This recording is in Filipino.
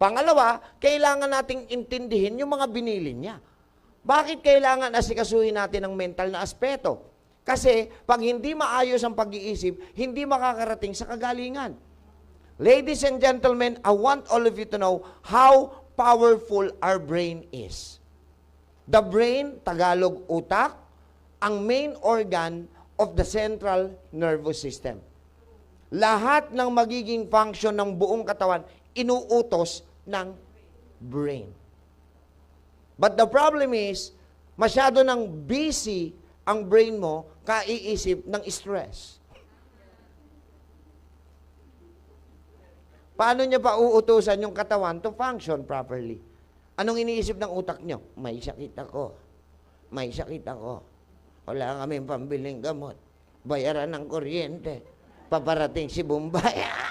Pangalawa, kailangan nating intindihin yung mga binili niya. Bakit kailangan asikasuhin natin ang mental na aspeto? Kasi pag hindi maayos ang pag-iisip, hindi makakarating sa kagalingan. Ladies and gentlemen, I want all of you to know how powerful our brain is. The brain, Tagalog utak, ang main organ of the central nervous system. Lahat ng magiging function ng buong katawan, inuutos ng brain. But the problem is, masyado nang busy ang brain mo, kaiisip ng stress. Paano niya pa uutusan yung katawan to function properly? Anong iniisip ng utak niyo? May sakit ako. May sakit ako. Wala kaming pambiling gamot. Bayaran ng kuryente. Paparating si Bombay.